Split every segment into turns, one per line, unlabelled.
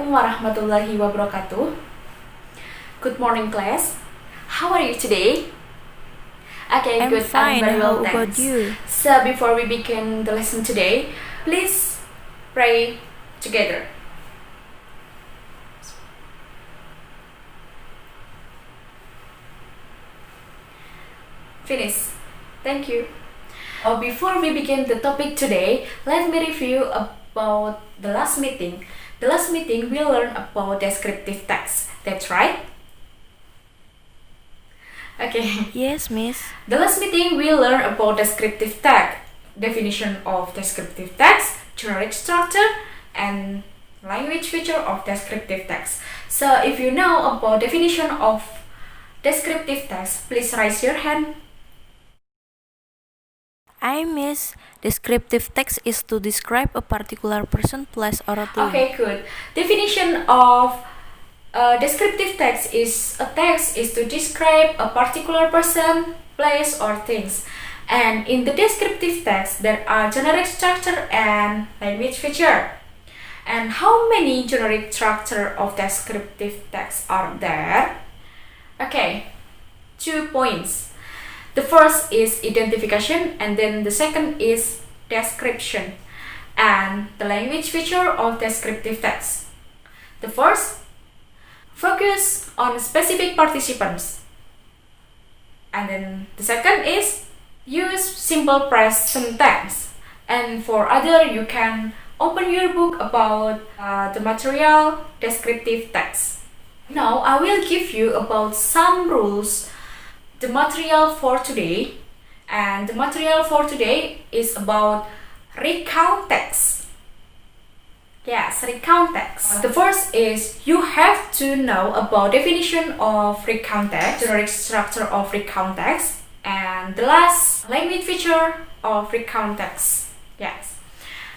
Assalamualaikum warahmatullahi wabarakatuh. Good morning, class. How are you today? Okay,
I'm
good.
fine.
I'm very well,
How about
thanks.
you?
So before we begin the lesson today, please pray together. Finish. Thank you. Before we begin the topic today, let me review about the last meeting. The last meeting we learned about descriptive text. That's right? Okay.
Yes, miss.
The last meeting we learned about descriptive text, definition of descriptive text, generic structure, and language feature of descriptive text. So if you know about definition of descriptive text, please raise your hand.
I miss. Descriptive text is to describe a particular person, place, or thing.
Okay, good. Definition of descriptive text is a text is to describe a particular person, place, or things. And in the descriptive text, there are generic structure and language feature. And how many generic structure of descriptive text are there? Okay, 2 points. The first is identification, and then the second is description. And the language feature of descriptive text. The first, focus on specific participants. And then the second is use simple present tense. And for other, you can open your book about the material descriptive text. Now I will give you about some rules, the material for today. And the material for today is about recount text. Yes, recount text. The first is you have to know about definition of recount text, generic structure of recount text, and the last language feature of recount text. Yes.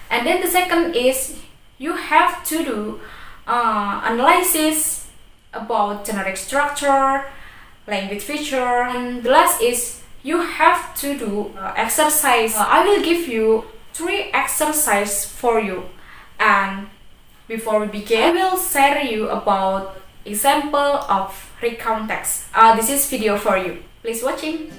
And then the second is you have to do analysis about generic structure, language feature, and the last is you have to do exercise. I will give you 3 exercises for you, and before we begin, I will share you about example of recount text. This is video for you. Please watching.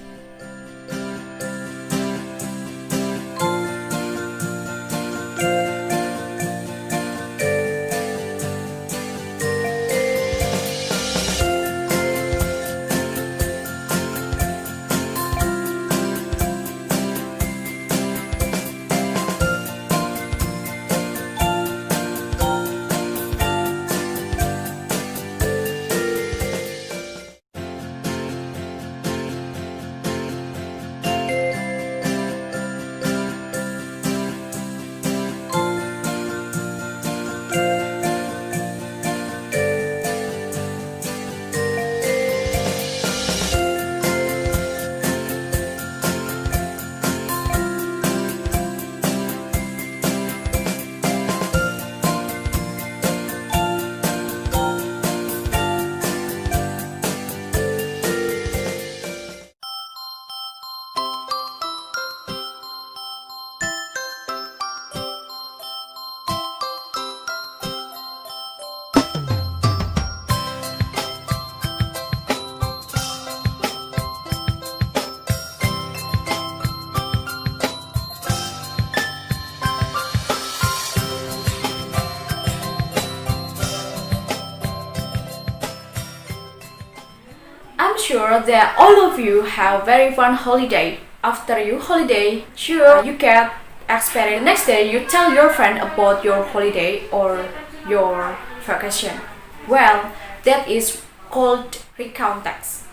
I'm sure that all of you have very fun holiday. After your holiday, sure you get experience. Next day, you tell your friend about your holiday or your vacation. Well, that is called recount text.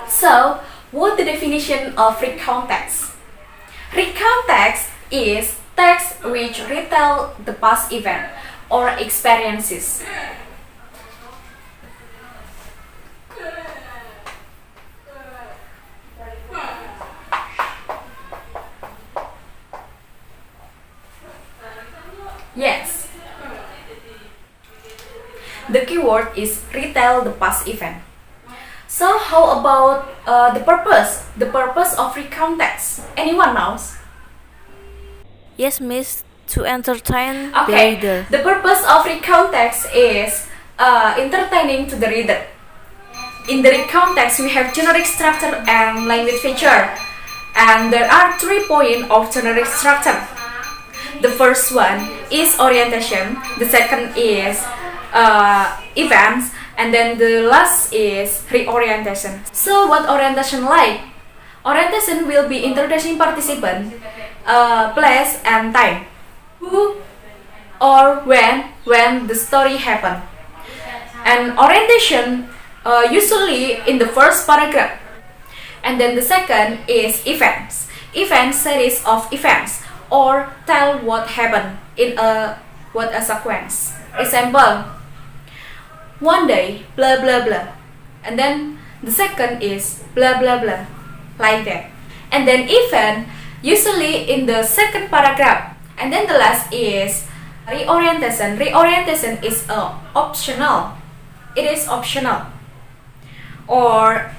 So, what the definition of recount text? Recount text is text which retell the past event or experiences. Yes. The keyword is retell the past event. So how about the purpose? The purpose of recount text. Anyone knows?
Yes, miss. To entertain the
Okay,
reader.
the purpose of recount text is entertaining to the reader. In the recount text, we have generic structure and language feature, and there are 3 points of generic structure. The first one is orientation, the second is events, and then the last is reorientation. So what orientation like? Orientation will be introducing participant, place and time, who or when the story happen. And orientation usually in the first paragraph. And then the second is events. Events series of events or tell what happened in a sequence. Example, one day blah blah blah. And then the second is blah blah blah, like that. And then event usually in the second paragraph. And then the last is reorientation. Reorientation is optional. It is optional or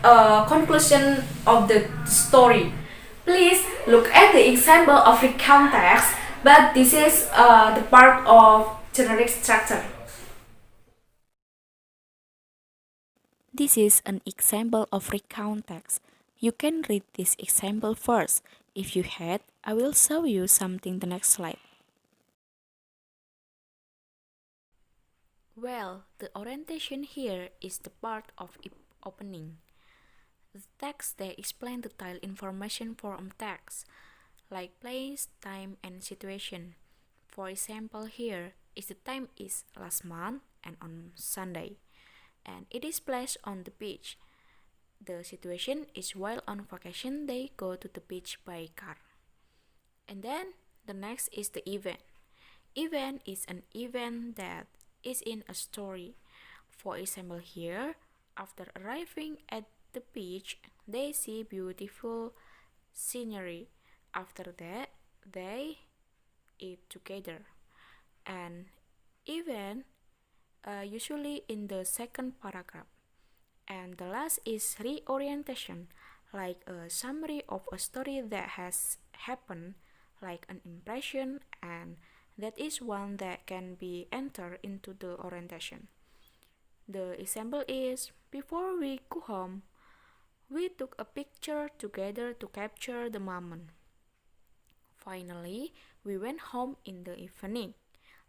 conclusion of the story. Please look at the example of recount text, but this is the part of generic structure.
This is an example of recount text. You can read this example first. If you had, I will show you something the next slide. Well, the orientation here is the part of opening. The text they explain the detailed information from text, like place, time, and situation. For example, here is the time is last month and on Sunday, and it is placed on the beach. The situation is while on vacation they go to the beach by car. And then the next is the event. Event is an event that is in a story. For example, here, after arriving at the beach, they see beautiful scenery. After that, they eat together. And event usually in the second paragraph. And the last is reorientation, like a summary of a story that has happened, like an impression, and that is one that can be entered into the orientation. The example is, before we go home, we took a picture together to capture the moment. Finally, we went home in the evening.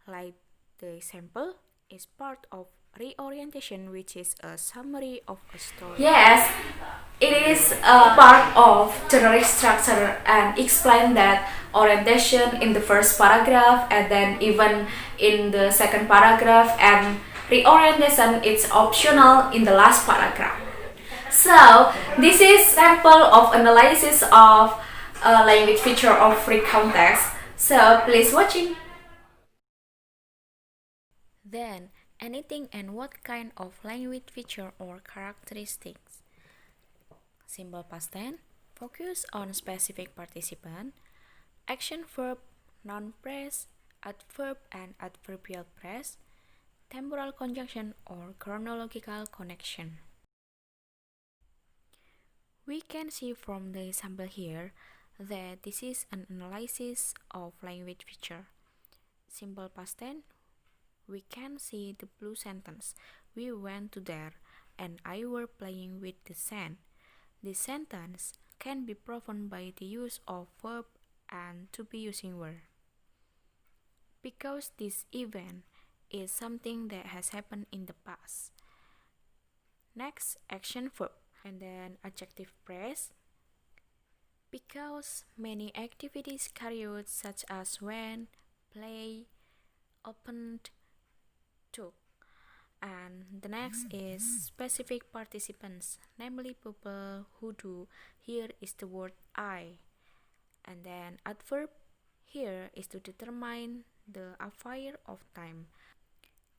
Like the example is part of reorientation, which is a summary of a story.
Yes, it is a part of generic structure and explain that orientation in the first paragraph and then even in the second paragraph, and reorientation is optional in the last paragraph. So this is sample of analysis of language feature of recount text. So please watching.
Then, anything and what kind of language feature or characteristics? Simple past tense, focus on specific participant, action verb, noun phrase, adverb and adverbial phrase, temporal conjunction or chronological connection. We can see from the example here that this is an analysis of language feature. Simple past tense, we can see the blue sentence. We went to there and I were playing with the sand. This sentence can be proven by the use of verb and to be using word. Because this event is something that has happened in the past. Next, action verb and then adjective phrase. Because many activities carried out such as went, play, opened, took. And the next is specific participants, namely people who do. Here is the word I. And then adverb here is to determine the affair of time.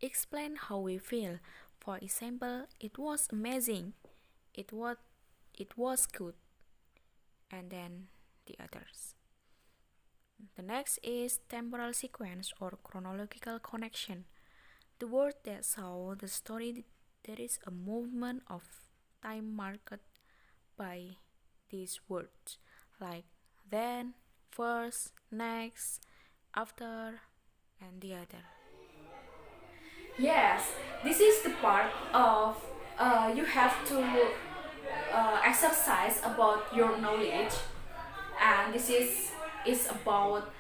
Explain how we feel. For example, it was amazing. It was good. And then the others. The next is temporal sequence or chronological connection. The word that show the story, there is a movement of time marked by these words, like then, first, next, after, and the other.
Yes, this is the part of you have to exercise about your knowledge, and this is about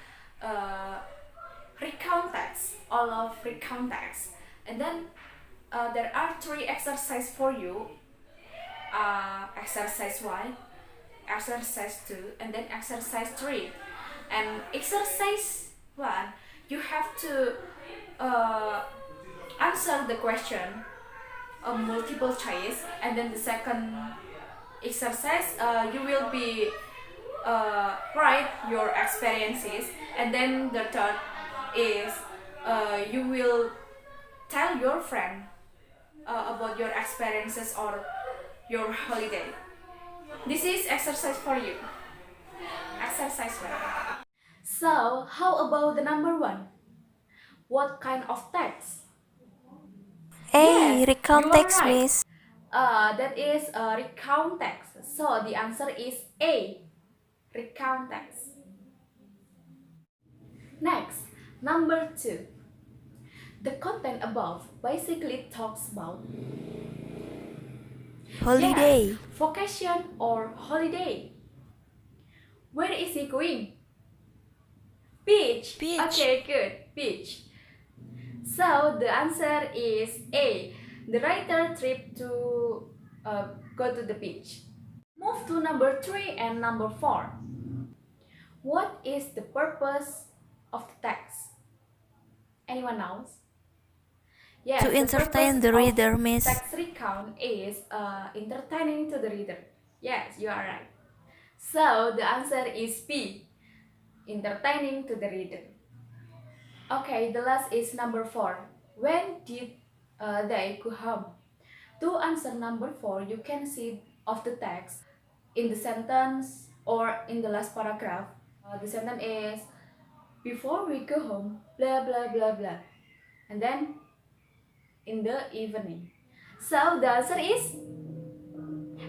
uh, recount text, all of recount text, and then there are three exercises for you. Exercise 1, exercise 2, and then exercise 3. And exercise 1, you have to uh, answer the question multiple choice, and then the second exercise you will be write your experiences, and then the third is you will tell your friend about your experiences or your holiday. This is exercise for you. Exercise 1. So, how about the number 1? What kind of text? Yes,
Recount
you are
text,
right.
Miss.
That is a recount text. So the answer is A, recount text. Next, number 2. The content above basically talks about yes,
Holiday.
vacation or holiday. Where is he going? Beach.
Beach.
Okay, good. Beach. So the answer is A. The writer trip to go to the beach. Move to number 3 and number 4. What is the purpose of the text? Anyone knows? Yes,
To
the purpose
entertain the
of
reader, Miss.
text recount is entertaining to the reader. Yes, you are right. So the answer is B, entertaining to the reader. Okay, the last is number 4. When did they go home? To answer number 4, you can see of the text in the sentence or in the last paragraph. The sentence is, before we go home, blah blah blah blah. And then in the evening. So the answer is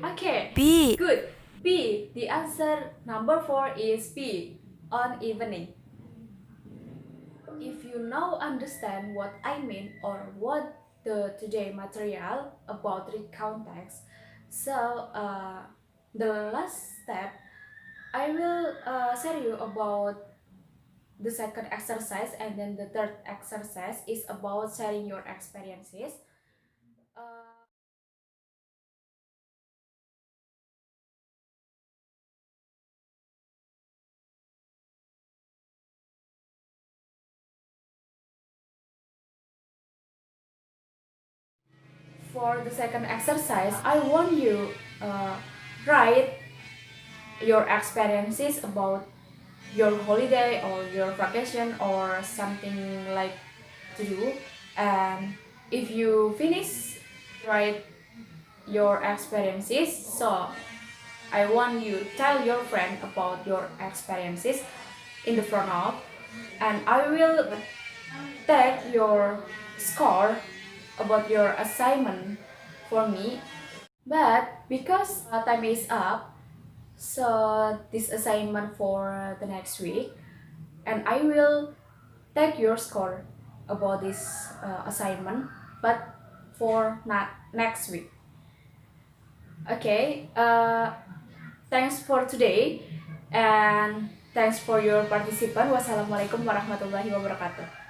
okay.
B.
Good. B. The answer number 4 is B, on evening. If you now understand what I mean or what the today material about recount text, so the last step I will share you about the second exercise, and then the third exercise is about sharing your experiences. Uh, for the second exercise, I want you write your experiences about your holiday or your vacation or something like to do. And if you finish write your experiences, so I want you tell your friend about your experiences in the front of, and I will take your score about your assignment for me. But because time is up, so this assignment for the next week, and I will take your score about this assignment, but for next week. Okay, thanks for today, and thanks for your participant. Wassalamualaikum warahmatullahi wabarakatuh.